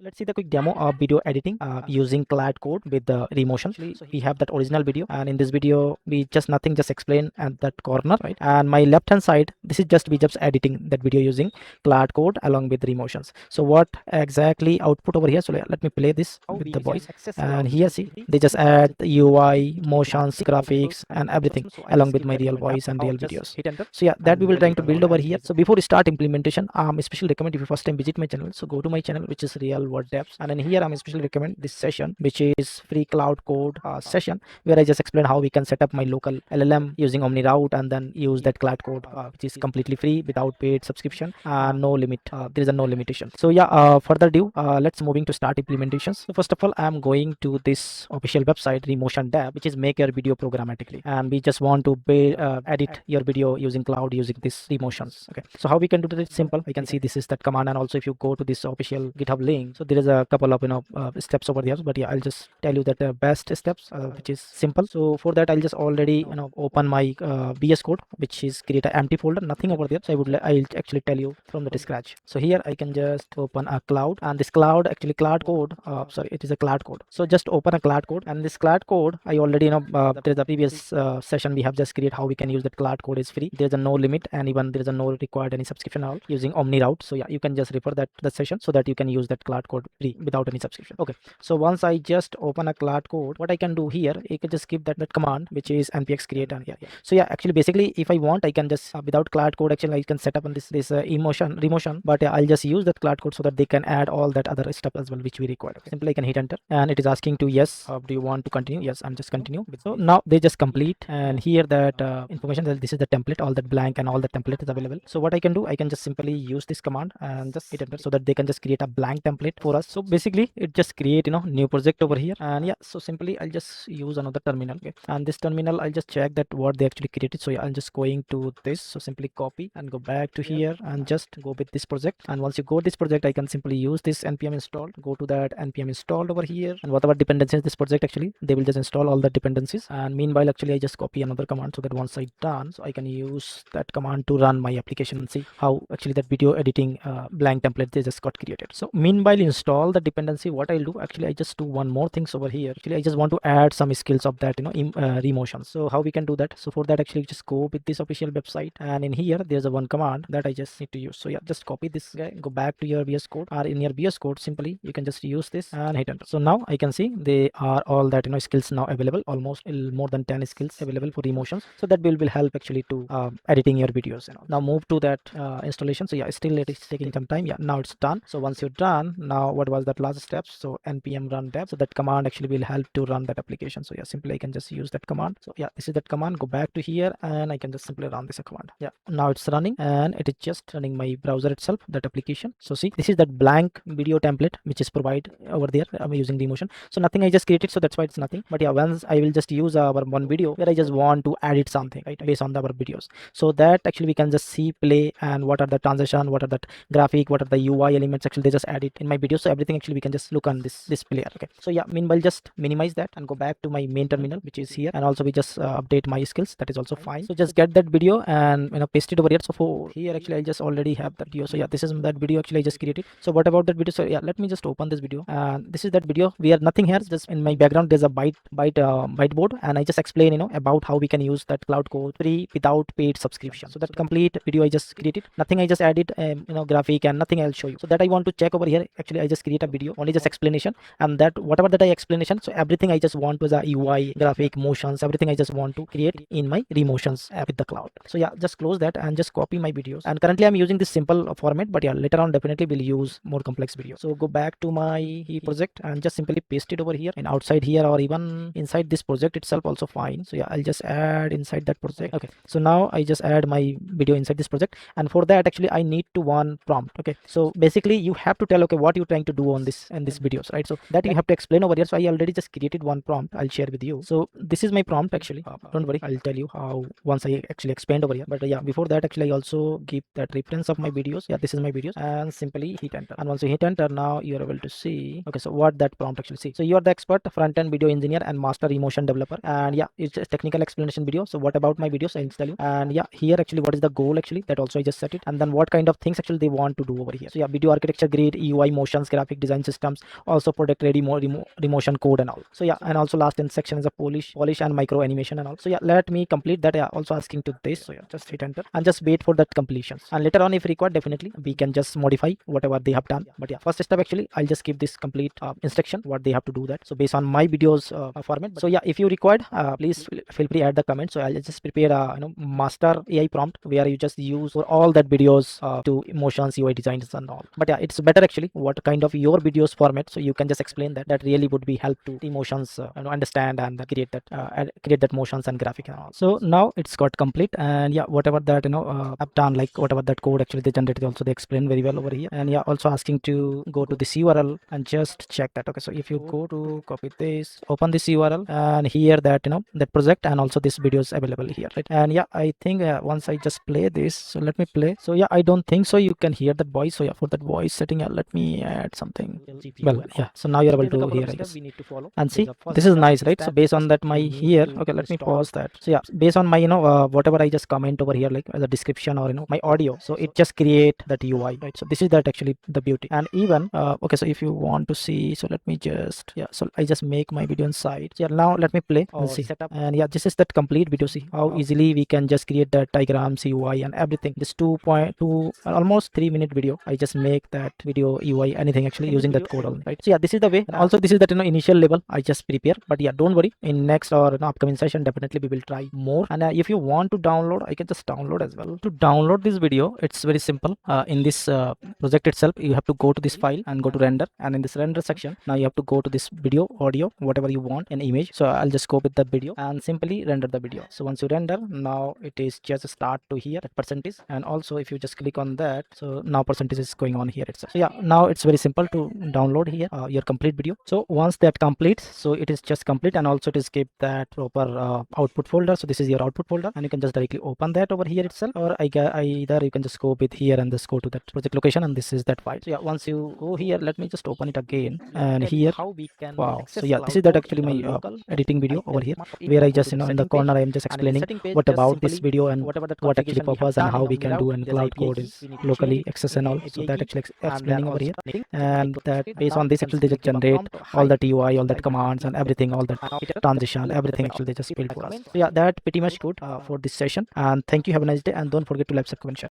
Let's see the quick demo of video editing using Claude Code with the Remotion. So we have that original video, and in this video we just explain at that corner, right? And my left hand side, this is just we just editing that video using Claude Code along with Remotions. So what exactly output over here? So let me play this with the voice, and here see they just add the UI, motions, graphics, and everything along with my real voice and real videos. So yeah, that we will trying to build over here. So before we start implementation, I especially recommend if you first time visit my channel, so go to my channel which is Real World Devs, and then here I'm especially recommend this session which is free Claude Code session, where I just explain how we can set up my local LLM using OmniRoute and then use that Claude Code which is completely free without paid subscription, no limit. There is a no limitation. So yeah, further ado, let's moving to start implementations. So first of all, I'm going to this official website Remotion App, which is make your video programmatically, and we just want to edit your video using Claude using this Remotions. Okay, so how we can do that? It's simple. I can see this is that command, and also if you go to this official GitHub link, so there is a couple of steps over there, but yeah, I'll just tell you that the best steps which is simple. So for that, I'll just already open my VS Code, which is create an empty folder, nothing over there. So I'll actually tell you from the scratch. So here I can just open a Cloud, and this Cloud actually Claude Code, sorry, it is a Claude Code. So just open a Claude Code, and this Claude Code I already there's a previous session we have just created how we can use that Claude Code is free. There's a no limit, and even there is a no required any subscription at all using OmniRoute. So yeah, you can just refer that session so that you can use that Claude Code free without any subscription. Okay, so once I just open a Claude Code, what I can do here, I can just skip that command which is npx create, and here. So yeah, actually basically if I want, I can just without Claude Code actually I can set up on this Remotion, but I'll just use that Claude Code so that they can add all that other stuff as well which we require. Okay. Simply I can hit enter, and it is asking to yes, do you want to continue? Yes, I'm just continue. So now they just complete, and here that information that this is the template, all that blank and all the template is available. So what I can do, I can just simply use this command and just hit enter so that they can just create a blank template for us. So basically it just create new project over here, and yeah, so simply I'll just use another terminal. Okay, and this terminal I'll just check that what they actually created. So yeah, I'm just going to this, so simply copy and go back to here and just go with this project. And once you go this project, I can simply use this npm install, go to that npm installed over here, and whatever dependencies this project actually they will just install all the dependencies. And meanwhile actually I just copy another command so that once I done, so I can use that command to run my application and see how actually that video editing blank template they just got created. So meanwhile install the dependency, what I'll do actually I just do one more things over here. Actually I just want to add some skills of that Remotion. So how we can do that? So for that actually just go with this official website, and in here there's a one command that I just need to use. So yeah, just copy this guy, go back to your VS Code, or in your VS Code simply you can just use this and hit enter. So now I can see they are all that skills now available, almost more than 10 skills available for Remotions. So that will help actually to editing your videos. Now move to that installation. So yeah, still it is taking some time. Yeah, now it's done. So once you're done, now what was that last steps? So npm run dev. So that command actually will help to run that application. So yeah, simply I can just use that command. So yeah, this is that command. Go back to here, and I can just simply run this command. Yeah, now it's running, and it is just running my browser itself, that application. So see, this is that blank video template which is provided over there. I'm using Remotion. So nothing I just created, so that's why it's nothing. But yeah, once I will just use our one video where I just want to edit something, right, based on our videos. So that actually we can just see play, and what are the transition, what are that graphic, what are the UI elements actually they just add it in my video. So everything actually we can just look on this player. Okay, so yeah, meanwhile just minimize that and go back to my main terminal which is here, and also we just update my skills. That is also fine. So just get that video and paste it over here. So for here actually I just already have that video. So yeah, this is that video actually I just created. So what about that video? So yeah, let me just open this video, and this is that video where nothing here, just in my background there's a whiteboard, and I just explain about how we can use that Claude Code free without paid subscription. So that complete video I just created, nothing I just added graphic and nothing I'll show you. So that I want to check over here, actually I just create a video only just explanation, and that whatever that I explanation, so everything I just want to the UI, graphic, motions, everything I just want to create in my Remotions app with the cloud. So yeah, just close that and just copy my videos, and currently I'm using this simple format, but yeah, later on definitely will use more complex video. So go back to my project and just simply paste it over here, and outside here or even inside this project itself also fine. So yeah, I'll just add inside that project. Okay, so now I just add my video inside this project, and for that actually I need to one prompt. Okay, so basically you have to tell what you're trying to do on this and this videos, right? So that you have to explain over here. So I already just created one prompt, I'll share with you. So this is my prompt actually. Don't worry, I'll tell you how once I actually expand over here. But yeah, before that actually I also give that reference of my videos. Yeah, this is my videos, and simply hit enter. And once you hit enter, now you're able to see. Okay, so what that prompt actually see. So you are the expert front-end video engineer and master Remotion developer, and yeah, it's a technical explanation video. So what about my videos? I'll tell you. And yeah, here actually what is the goal actually, that also I just set it, and then what kind of things actually they want to do over here. So yeah, video architecture grid, UI, motion Remotions, graphic design systems, also product ready Remotion code and all. So yeah, and also last in section is a polish and micro animation and all. So yeah, let me complete that. Yeah, also asking to this. So yeah, just hit enter and just wait for that completions, and later on if required definitely we can just modify whatever they have done. But yeah, first step actually I'll just give this complete instruction what they have to do that. So based on my videos format. So yeah, if you required please feel free add the comment. So I'll just prepare a master AI prompt where you just use for all that videos to emotions, UI designs and all. But yeah, it's better actually what kind of your videos format, so you can just explain that. That really would be help to emotions understand and create that motions and graphic and all. So now it's got complete, and yeah, whatever that I've done, like whatever that code actually they generated, also they explain very well over here. And yeah, also asking to go to this URL and just check that. Okay, so if you go to copy this, open this URL, and here that that project and also this video is available here, right? And yeah, I think once I just play this, so let me play. So yeah, I don't think so you can hear that voice. So yeah, for that voice setting, let me add something. Well, yeah, so now you're able to hear, I guess. And see, this is nice, right? So based on that my here, okay, let me pause that. So yeah, based on my whatever I just comment over here, like as a description or my audio, so it just create that UI, right? So this is that actually the beauty. And even okay, so if you want to see, so let me just, yeah, so I just make my video inside. So yeah, now let me play and see. And yeah, this is that complete video. See how easily we can just create that diagrams, UI and everything. This 2.2 almost 3-minute video, I just make that video UI anything actually using that code only, right? So yeah, this is the way. And also this is that initial level I just prepare. But yeah, don't worry, in next or upcoming session definitely we will try more. And if you want to download, I can just download as well. To download this video, it's very simple. In this project itself, you have to go to this file and go to render, and in this render section now you have to go to this video, audio, whatever you want, an image. So I'll just go with that video and simply render the video. So once you render, now it is just start to here that percentage. And also if you just click on that, so now percentage is going on here itself. So yeah, now it's very simple to download here your complete video. So once that completes, so it is just complete, and also it is keep that proper output folder. So this is your output folder, and you can just directly open that over here itself, or either you can just go with here and just go to that project location, and this is that file. So yeah, once you go here, let me just open it again, and here, wow. So yeah, this is that actually my editing video over here, where I just in the corner I am just explaining what about this video and what actually purpose and how we can do, and Claude Code is locally access and all. So that actually explaining over here, and that based on this actually they just generate all that UI, all that commands and everything, all that transition, everything actually they just build for us. So yeah, that pretty much good for this session. And thank you, have a nice day, and don't forget to like, subscribe and share.